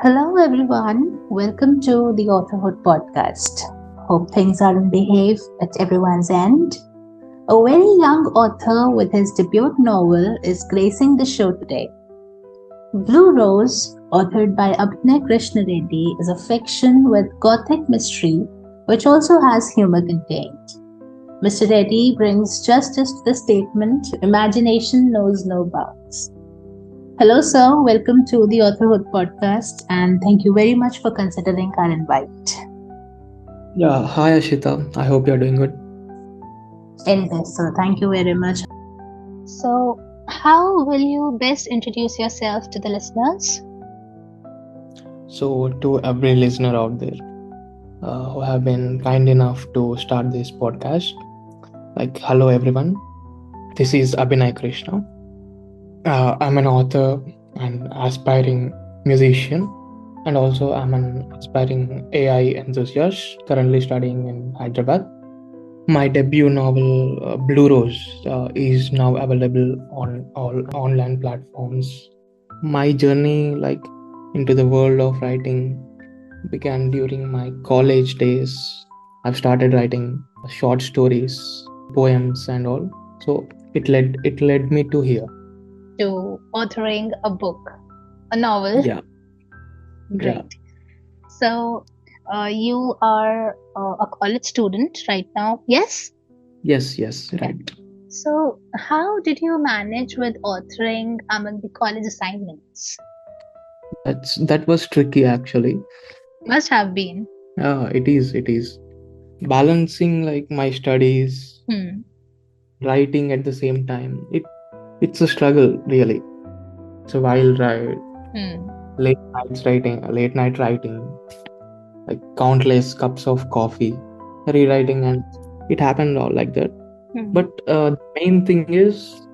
Hello, everyone. Welcome to the AuthorHood podcast. Hope things are in behave at everyone's end. A very young author with his debut novel is gracing the show today. Blue Rose, authored by Abhinay Krishna Reddy, is a fiction with gothic mystery which also has humor contained. Mr. Reddy brings justice to the statement imagination knows no bounds. Hello, sir. Welcome to the AuthorHood podcast, and thank you very much for considering our invite. Yeah, hi Ashita. I hope you're doing good. In this, sir, thank you very much. So, how will you best introduce yourself to the listeners? So, to every listener out there who have been kind enough to start this podcast, hello everyone. This is Abhinay Krishna. I'm an author and aspiring musician, and also I'm an aspiring AI enthusiast currently studying in Hyderabad. My debut novel, Blue Rose, is now available on all online platforms. My journey, into the world of writing, began during my college days. I've started writing short stories, poems, and all. So it led me to here. To authoring a book, a novel. Yeah, yeah, Great. So, you are a college student right now. Yes? yes, Yeah. right. So, how did you manage with authoring among the college assignments? That was tricky actually. Must have been. It is balancing like my studies, Hmm. writing at the same time. It's a struggle really. It's a wild ride. Hmm. Late night writing, like countless cups of coffee, rewriting, and it happened all like that. Hmm. But the main thing is,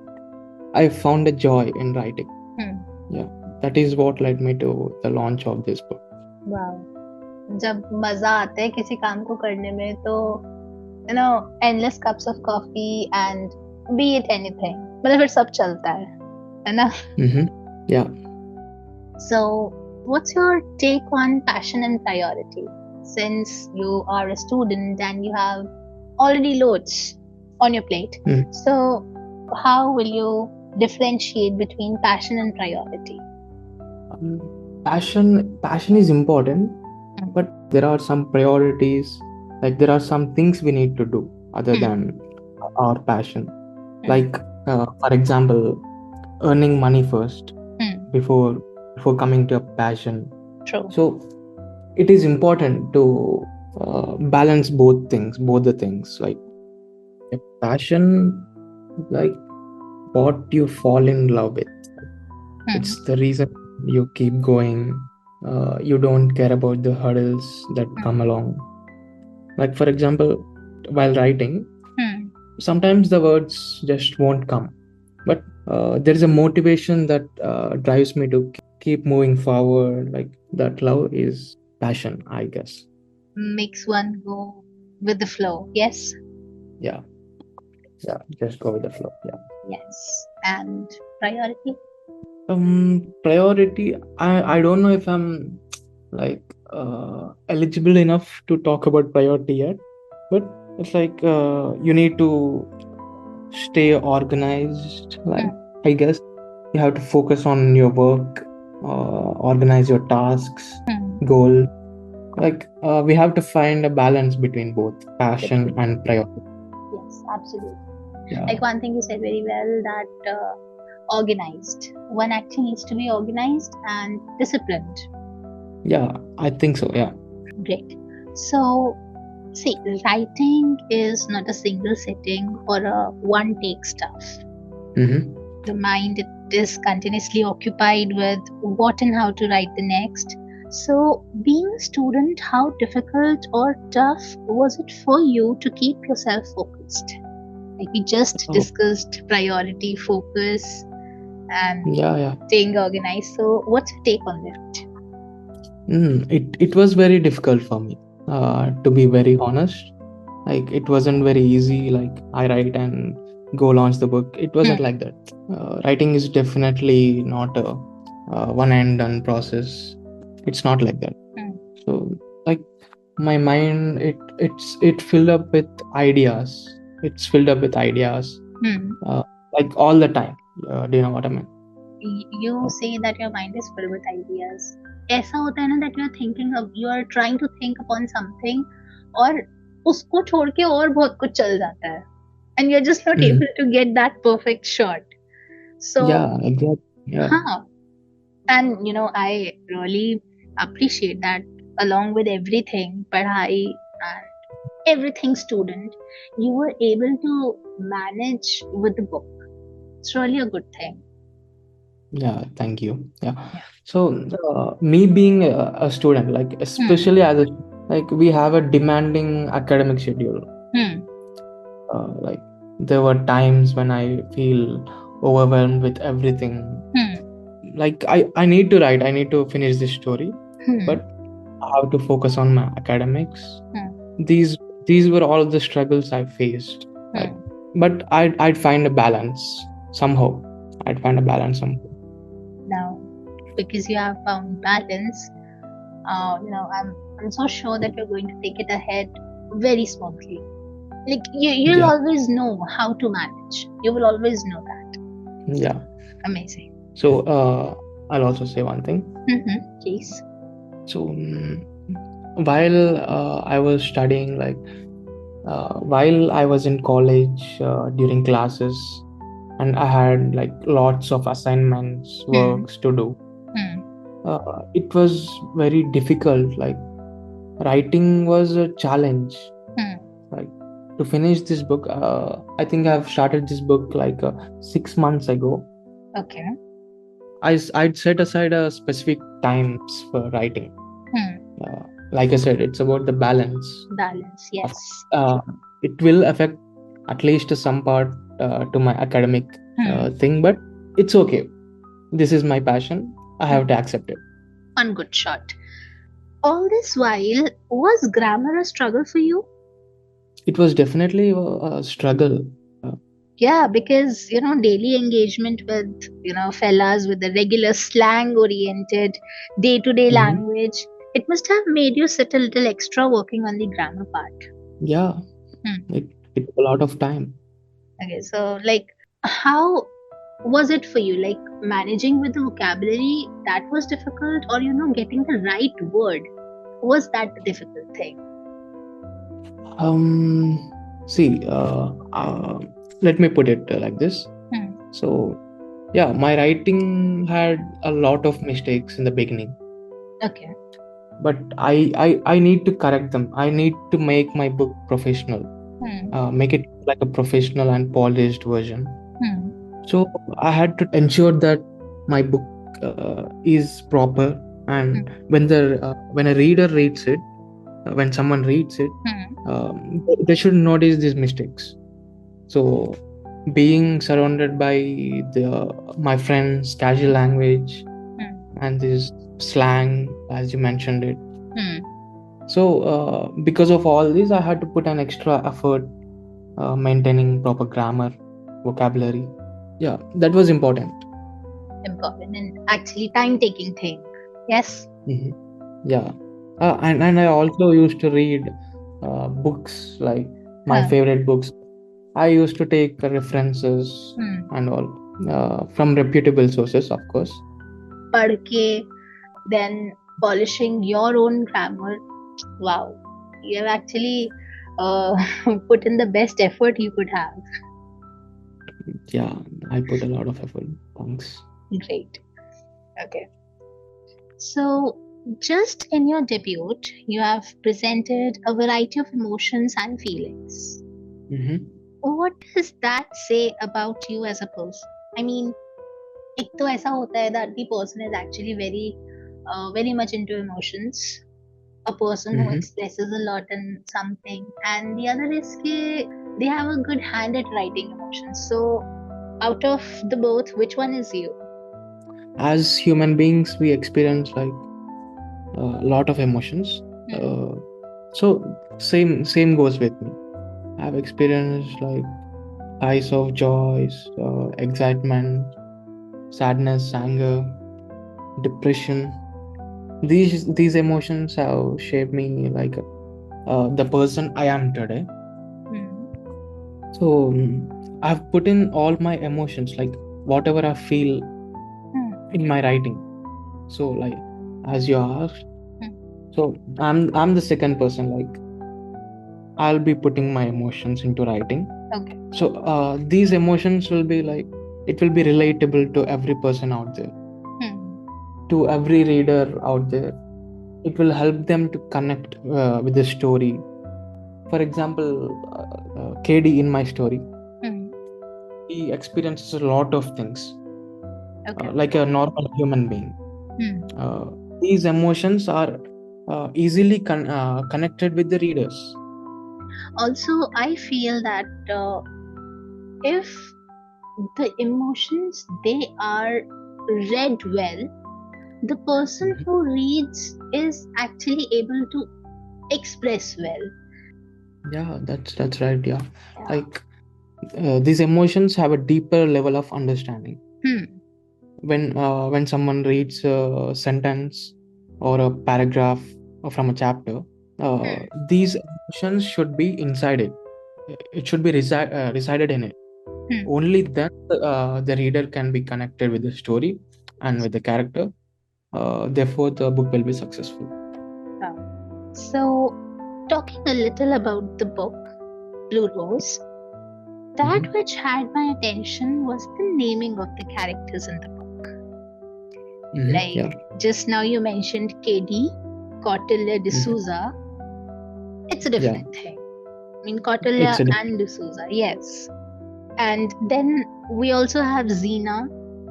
I found a joy in writing. Hmm. Yeah, that is what led me to the launch of this book. Wow. जब मजा आता है किसी काम को करने में तो endless cups of coffee and be it anything मतलब फिर सब चलता है ना. Mm-hmm. Yeah. So what's your take on passion and priority, since you are a student and you have already loads on your plate? Mm. So how will you differentiate between passion and priority? Um, passion is important, but there are some priorities. Like there are some things we need to do other than our passion. Like for example, earning money first before coming to a passion. True. So it is important to balance both the things. Like a passion, like what you fall in love with. It's the reason you keep going. You don't care about the hurdles that come along. Like for example, while writing, sometimes the words just won't come, but there is a motivation that drives me to keep moving forward. Like that love is passion, I guess. Makes one go with the flow. Yes. Yeah, just go with the flow. Yeah. Yes. And priority? Priority, I don't know if I'm like eligible enough to talk about priority yet, but it's like you need to stay organized. Like I guess you have to focus on your work, organize your tasks, goal. Like we have to find a balance between both passion and priority. Yes, absolutely. Yeah. Like one thing you said very well, that organized. One actually needs to be organized and disciplined. Yeah, I think so. Yeah. Great. So, see, writing is not a single sitting or a one take stuff. Mm-hmm. The mind is continuously occupied with what and how to write the next. So, being a student, how difficult or tough was it for you to keep yourself focused? Like we just discussed priority, focus, and staying organized. So, what's your take on that? It was very difficult for me, to be very honest. Like it wasn't very easy. Like I write and go launch the book. It wasn't like that. Writing is definitely not a one and done process. It's not like that. Hmm. So like my mind, it filled up with ideas. It's filled up with ideas, Hmm. uh, like all the time. Do you know what I mean? You say that your mind is filled with ideas. ऐसा होता है ना that you are trying to think upon something और उसको छोड़ के और बहुत कुछ चल जाता है and you're just not Mhm. able to get that perfect shot. So Yeah, exactly. Yeah, huh. And I really appreciate that along with everything, padhai and everything student, you were able to manage with the book. It's really a good thing. yeah. Thank you. Yeah. Yeah. So me being a student, like Hmm. especially as a, like we have a demanding academic schedule. Hmm. Like there were times when I feel overwhelmed with everything. Hmm. Like I need to write, I need to finish this story, Hmm. but I have to focus on my academics. Hmm. These these were all the struggles I faced. Like, Hmm. but I'd find a balance somehow. I'd find a balance somehow. Now, because you have found balance, I'm so sure that you're going to take it ahead very smoothly. Like you'll Yeah, always know how to manage. You will always know that. yeah. Amazing. So I'll also say one thing. Mm-hmm. Please. So while I was studying, like while I was in college during classes, and I had like lots of assignments, Hmm. works to do. Hmm. It was very difficult. Like writing was a challenge. Hmm. Like to finish this book, I think I've started this book like 6 months ago. Okay. I'd set aside a specific times for writing. Hmm. Uh, like I said, it's about the balance. Balance. Of Yes. it will affect at least some part to my academic Hmm. thing, but it's okay. This is my passion. I have Hmm. to accept it. One good shot. All this while, was grammar a struggle for you? It was definitely a struggle. Uh, Yeah, because daily engagement with fellas with the regular slang oriented day-to-day mhm. language, it must have made you sit a little extra working on the grammar part. Yeah, Hmm. it took a lot of time. Okay, so like, how was it for you? Like managing with the vocabulary, that was difficult, or getting the right word, was that the difficult thing? See, let me put it like this. Hmm. So, yeah, my writing had a lot of mistakes in the beginning, Okay. but I need to correct them. I need to make my book professional, Hmm. make it like a professional and polished version. Hmm. So I had to ensure that my book is proper, Hmm. and when a reader reads it, when someone reads it, Hmm. they should notice these mistakes. So being surrounded by my friends casual language Hmm. and this slang as you mentioned it, Hmm. so because of all this I had to put an extra effort maintaining proper grammar, vocabulary. Yeah, that was important. Important and actually time-taking thing. Yes. Mhm. Yeah, and I also used to read books like my Huh. favorite books. I used to take references Hmm. and all from reputable sources, of course. पढ़ के then polishing your own grammar. Wow, you have actually uh, put in the best effort you could have. Yeah, I put a lot of effort. Thanks. Great. Okay. So, just in your debut, you have presented a variety of emotions and feelings. Mm-hmm. What does that say about you as a person? I mean, एक तो ऐसा होता है that the person is actually very much into emotions, a person who Mm-hmm. expresses a lot in something, and the other is कि they have a good hand at writing emotions. So, out of the both, which one is you? As human beings, we experience like a lot of emotions. Hmm. Uh, so same goes with me. I've experienced like highs of joys, excitement, sadness, anger, depression. These emotions have shaped me like the person I am today. Hmm. So I've put in all my emotions, like whatever I feel, Hmm. in my writing. So like, as you asked, Hmm. so I'm the second person. Like, I'll be putting my emotions into writing. Okay. So these emotions will be like, it will be relatable to every person out there, Hmm. to every reader out there. It will help them to connect with the story. For example, KD in my story, Hmm. he experiences a lot of things Okay. like a normal human being. Hmm. Uh, these emotions are easily connected with the readers. Also, I feel that if the emotions they are read well, the person Mhm. who reads is actually able to express well. Yeah, that's right. Yeah, Yeah. like these emotions have a deeper level of understanding. Hmm. When someone reads a sentence or a paragraph from a chapter, Hmm. these emotions should be inside it. It should be resided in it. Hmm. Only then the reader can be connected with the story and with the character. Therefore, the book will be successful. Yeah. So, talking a little about the book, Blue Rose, that Hmm. which had my attention was the naming of the characters in the book. Hmm. Like Yeah, just now you mentioned KD, Kautilya hmm, D'Souza. It's a yeah. different thing. I mean, It's Kautilya a and D'Souza, yes. And then we also have Xena,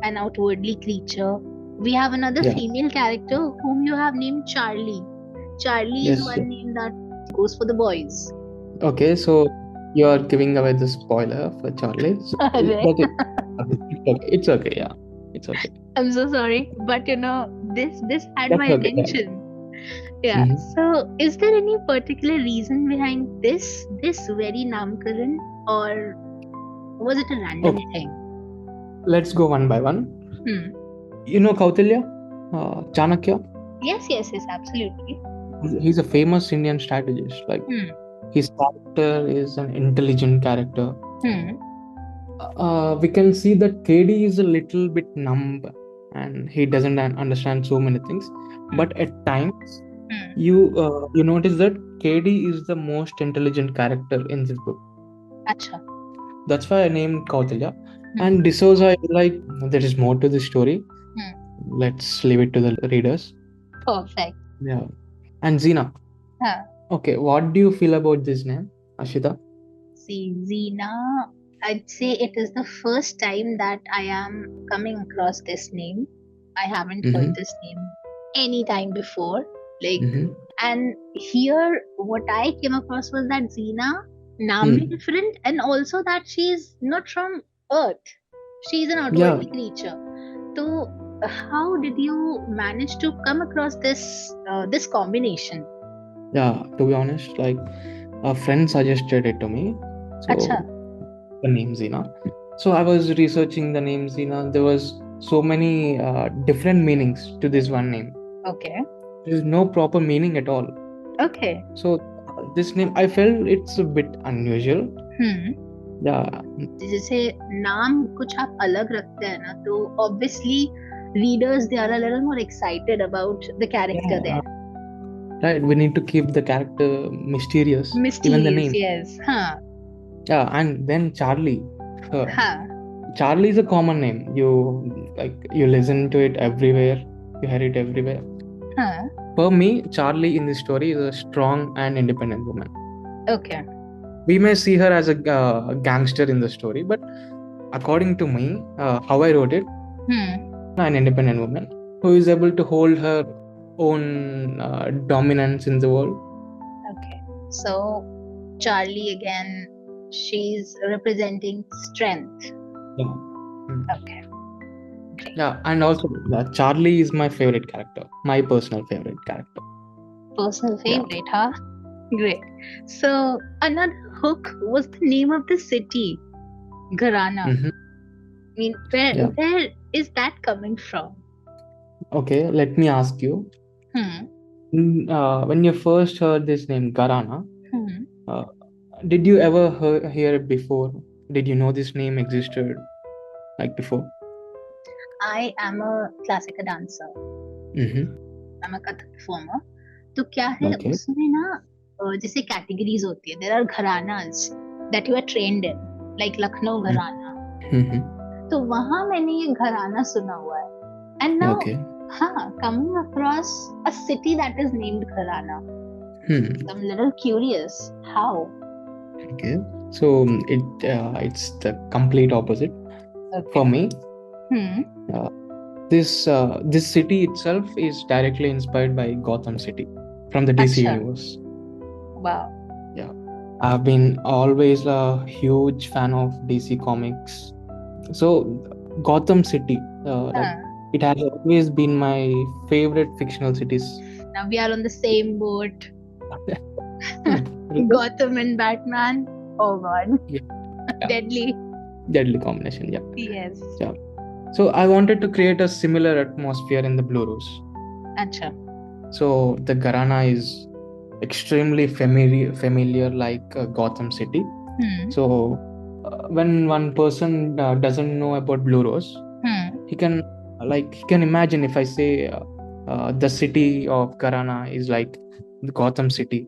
an outwardly creature. We have another yeah. female character whom you have named Charlie. Charlie is Yes. Yeah. one name that goes for the boys. Okay, so you are giving away the spoiler for Charlie. So, Correct. but it's okay. It's okay. Yeah, it's okay. I'm so sorry, but this had That's my okay. Yeah. attention. Yeah. Hmm. So, is there any particular reason behind this very namkaran, or was it a random Okay, thing? let's go one by one. Hmm. You know Kautilya, Chanakya. Yes, yes, yes, absolutely. He's a famous Indian strategist. Like, Hmm. his character is an intelligent character. Hmm. We can see that KD is a little bit numb and he doesn't understand so many things. Hmm. But at times, Hmm. you notice that KD is the most intelligent character in this book. Acha. That's why I named Kautilya. Hmm. And D'Souza is like, there is more to the story. Hmm. Let's leave it to the readers. Perfect. Yeah. And Zina. Huh. Okay, what do you feel about this name, Ashita? See, Zena, I'd say it is the first time that I am coming across this name. I haven't heard Mm-hmm. this name any time before. Like, Mm-hmm. and here what I came across was that Zena, naam bhi Hmm. different, and also that she's not from Earth. She's an Yeah, outwardly creature. So, how did you manage to come across this combination? yeah. To be honest, like a friend suggested it to me. Acha. So the name Zina. So I was researching the name Zina. There was so many different meanings to this one name. Okay. There is no proper meaning at all. Okay. So this name, I felt it's a bit unusual. Hmm. Yeah, जैसे नाम कुछ आप अलग रखते हैं ना तो obviously readers they are a little more excited about the character yeah. there. Right. We need to keep the character mysterious, even the Mysterious, name. yes. Huh. Yeah, and then Charlie. Uh, Huh. Charlie is a common name. You listen to it everywhere. You hear it everywhere. Huh. For me, Charlie in this story is a strong and independent woman. Okay. We may see her as a gangster in the story, but according to me, how I wrote it, Hmm. an independent woman who is able to hold her own dominance in the world. Okay. So Charlie again, she's representing strength. Yeah. Mm. Okay. Great. Yeah, and also Charlie is my favorite character, my personal favorite character. Personal Yeah. favorite, huh? Great. So another hook was the name of the city, Gharana. Hmm. I mean, where Yeah. where is that coming from? Okay, let me ask you. Hmm. When you first heard this name Garana, Hmm. uh, did you ever hear it before? Did you know this name existed like before? I am a classical dancer. Mm-hmm. I'm a Kathak performer. तो क्या है Okay. उसमें ना जैसे categories होती है. There are gharanas that you are trained in, like Lucknow घराना. Mm-hmm. तो वहां मैंने ये घराना सुना हुआ है. And now, Okay. हाँ, coming across a city that is named Gharana. Hmm. I'm a little curious. How? Okay. So it's the complete opposite Okay. for me. Hmm. Uh, this city itself is directly inspired by Gotham City from the DC Acha. universe. Wow. Yeah, I've been always a huge fan of DC comics. So Gotham City, like it has always been my favorite fictional cities. Now we are on the same boat. Really? Gotham and Batman. Oh God. Yeah, Deadly. deadly combination. Yeah. Yes. Yeah. So I wanted to create a similar atmosphere in the Blue Rose. Acha. So the Garana is extremely familiar like Gotham City. Hmm. So when one person doesn't know about Blue Rose, he can imagine if I say the city of Garana is like the Gotham City.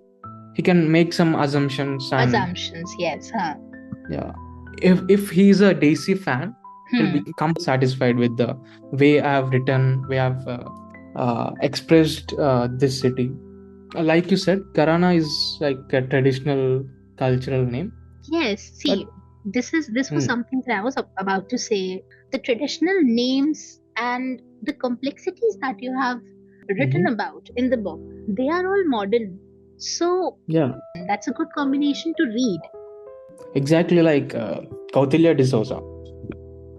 He can make some assumptions and Assumptions, yes. Huh. yeah, if he's a DC fan, he'll become satisfied with the way I've written, way I've expressed this city. Like you said, Karana is like a traditional cultural name. Yes, see, But this was something that I was about to say. The traditional names and the complexities that you have written about in the book, they are all modern. So yeah, that's a good combination to read. exactly like Kautilya D'Souza.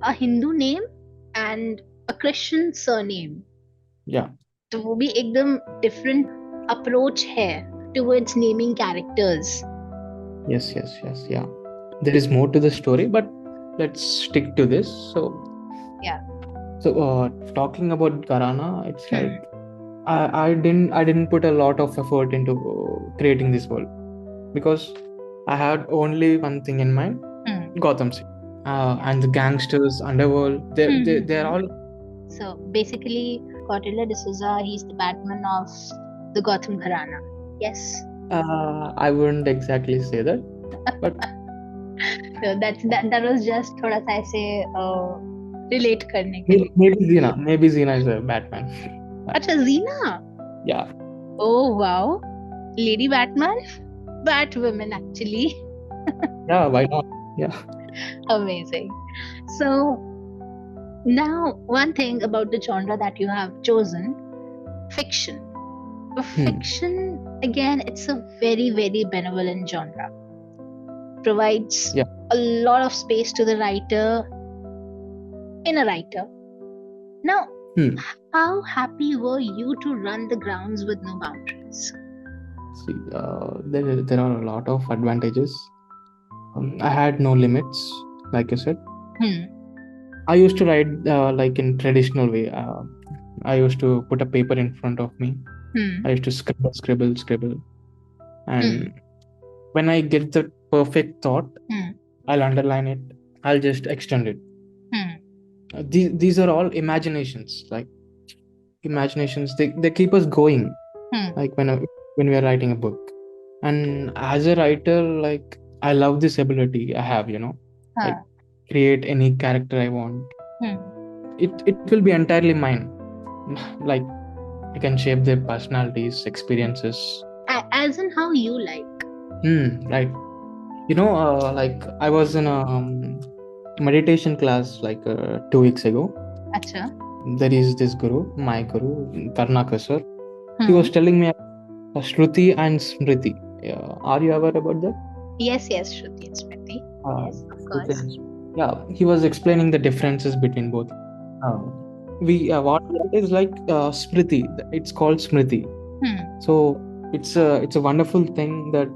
A Hindu name and a Christian surname. Yeah. तो वो भी एकदम different approach है towards naming characters. Yes, yes, yes, yeah. There is more to the story, but let's stick to this. So yeah. So talking about Karana, it's like I didn't put a lot of effort into creating this world because I had only one thing in mind: Gotham City, and the gangsters, underworld. They're all. So basically, Kautilya D'Souza, he's the Batman of the Gotham Gharana. Yes. I wouldn't exactly say that, but so that was just थोड़ा सा ऐसे relate करने के लिए. Maybe Xena is a Batman. अच्छा Xena. Yeah. Oh wow, Lady Batman, Batwoman actually. Yeah, why not? Yeah. Amazing. So now one thing about the genre that you have chosen, fiction. Fiction, again, it's a very, very benevolent genre. Provides a lot of space to the writer in a writer. Now, how happy were you to run the grounds with no boundaries? See, there are a lot of advantages. I had no limits, like you said. I used to write like in traditional way. I used to put a paper in front of me. I used to scribble, and when I get the perfect thought, I'll underline it. I'll just extend it. These are all imaginations. Like imaginations, they keep us going. Like when we are writing a book, and as a writer, like I love this ability I have. Like create any character I want. It will be entirely mine. Like I can shape their personalities, experiences. As in how you like. Right. Like I was in a meditation class like 2 weeks ago. Acha. There is this guru, my guru, Karnaka sir. He was telling me Shruti and Smriti. Are you aware about that? Yes, Shruti and Smriti. Yes, of course. Yeah, he was explaining the differences between both. What is like Smriti. It's called Smriti. So it's a wonderful thing that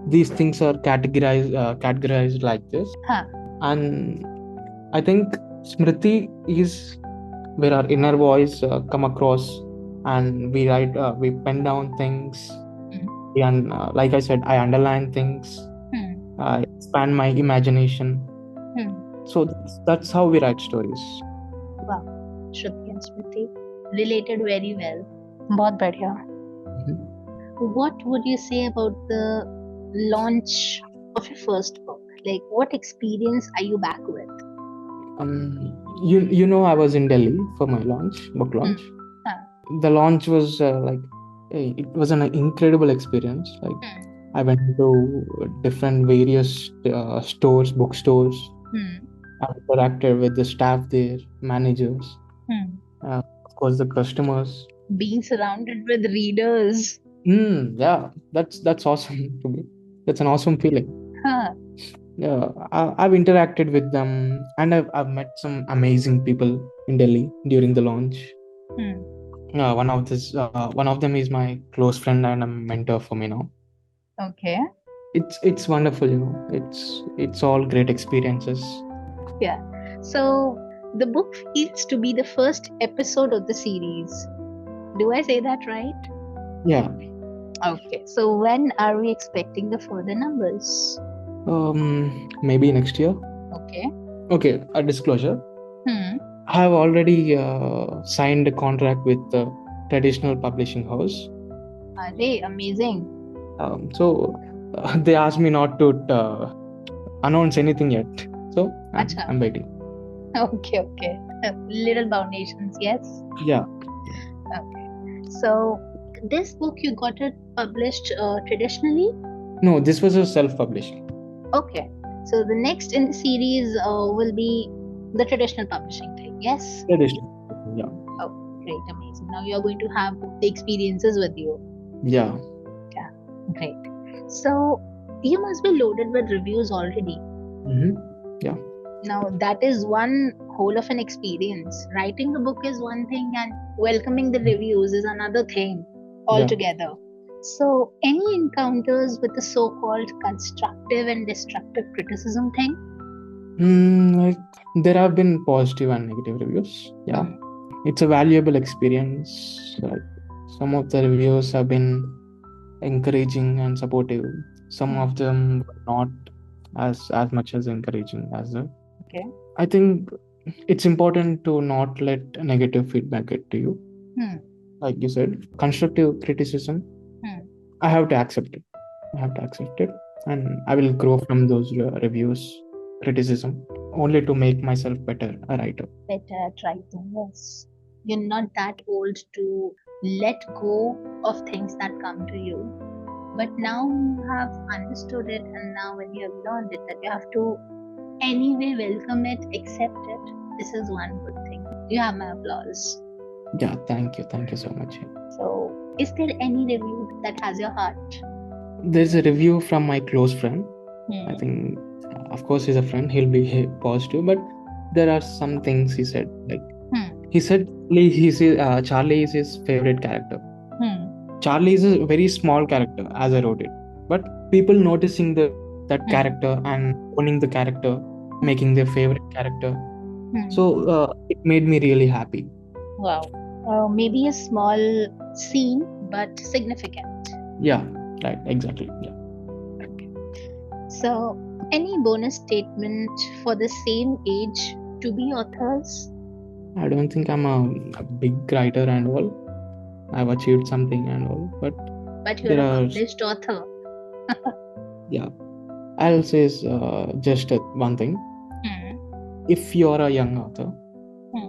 these things are categorized like this. And I think Smriti is where our inner voice come across and we pen down things. Hmm. And like I said, I underline things. Hmm. I expand my imagination. Hmm. So that's how we write stories. Wow. Shruti and Smriti related very well. बहुत बढ़िया. Mhm. What would you say about the launch of your first book? Like, what experience are you back with? You know, I was in Delhi for my book Hmm. launch. Huh. The launch was it was an incredible experience. Like, Hmm. I went to different various stores, bookstores. Hmm. I interacted with the staff there, managers, Hmm. of course the customers. Being surrounded with readers. Yeah, that's awesome to me. That's an awesome feeling. Huh. Yeah, I've interacted with them, and I've met some amazing people in Delhi during the launch. Hmm. One of them is my close friend and a mentor for me now. Okay. It's wonderful, you know. It's all great experiences. Yeah. So the book feels to be the first episode of the series. Do I say that right? Yeah. Okay. So when are we expecting the further numbers? Maybe next year. Okay. Okay, a disclosure. Hmm. I have already signed a contract with the traditional publishing house. Arey, amazing. So they asked me not to announce anything yet. So Acha. I'm waiting. Okay, okay. Little foundations, yes. Yeah. Okay. So this book you got it published traditionally? No, this was a self-publishing. Okay. So the next in the series will be the traditional publishing thing, yes? Traditional. Yeah. Oh, great, amazing. Now you're going to have the experiences with you. Yeah. Yeah, great. So you must be loaded with reviews already. Mm-hmm. Yeah. Now that is one whole of an experience. Writing the book is one thing and welcoming the reviews is another thing Yeah. altogether. So any encounters with the so-called constructive and destructive criticism thing? Like, there have been positive and negative reviews. Yeah. Hmm. It's a valuable experience. Like, some of the reviews have been encouraging and supportive. Some Hmm. of them were not as much as encouraging as the. Okay. I think it's important to not let negative feedback get to you. Hmm. Like you said, constructive criticism, Hmm. I have to accept it. I have to accept it, and I will grow from those reviews, criticism, only to make myself better a writer. Better at writing, yes. You're not that old to let go of things that come to you. But now you have understood it, and now when you have learned it, that you have to anyway welcome it, accept it. This is one good thing. You have my applause. Yeah, thank you so much. So, is there any review that has your heart? There's a review from my close friend. I Hmm. think, of course, he's a friend. He'll be positive, but there are some things he said. Like, Hmm. he said, Charlie is his favorite character. Hmm. Charlie is a very small character, as I wrote it, but people noticing that Hmm. character and owning the character, making their favorite character. Hmm. So it made me really happy. Wow. Maybe a small scene, but significant. Yeah, right, exactly. Yeah. So, any bonus statement for the same age to be authors? I don't think I'm a big writer and all. I've achieved something and all, but But you're there a are, published author. yeah. I'll say is just one thing. Hmm. If you're a young author, Hmm.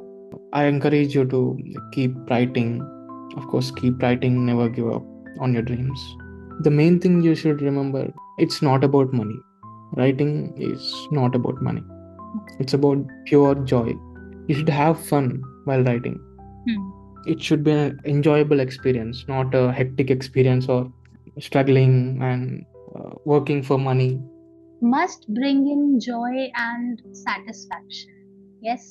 I encourage you to keep writing. Of course, keep writing, never give up on your dreams. The main thing you should remember, it's not about money. Writing is not about money. It's about pure joy. You should have fun while writing. Hmm. It should be an enjoyable experience, not a hectic experience or struggling and working for money. Must bring in joy and satisfaction. Yes.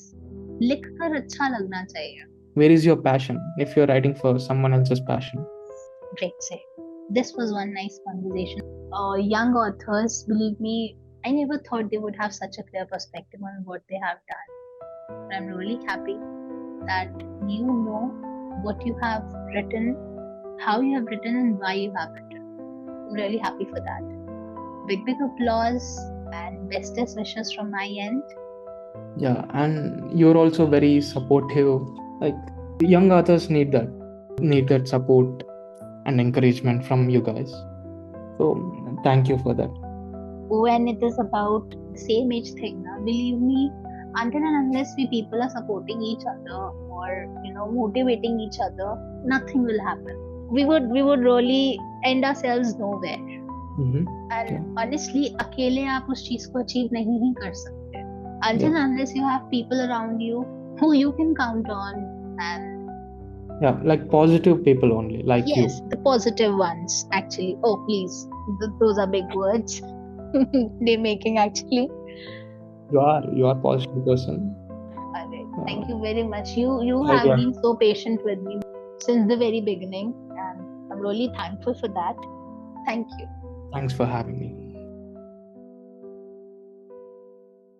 लिखकर अच्छा लगना चाहिए. Where is your passion if you're writing for someone else's passion? Great say. This was one nice conversation. Young authors, believe me, I never thought they would have such a clear perspective on what they have done. But I'm really happy that you know what you have written, how you have written, and why you have written. I'm really happy for that. Big applause and bestest wishes from my end. Yeah, and you're also very supportive. Like, young authors need that support and encouragement from you guys. So thank you for that. When it is about the same age thing, now, believe me, until and unless we people are supporting each other or motivating each other, nothing will happen. We would really end ourselves nowhere. Mm-hmm. And Yeah. honestly, अकेले आप उस चीज को achieve नहीं ही कर सकते until Yeah. unless you have people around you who you can count on. And Yeah, like positive people only, like yes, you. the positive ones actually. Oh please, those are big words. They're making actually. You are positive person. Thank you very much. You Like, have yeah. been so patient with me since the very beginning, and I'm really thankful for that. Thank you. Thanks for having me.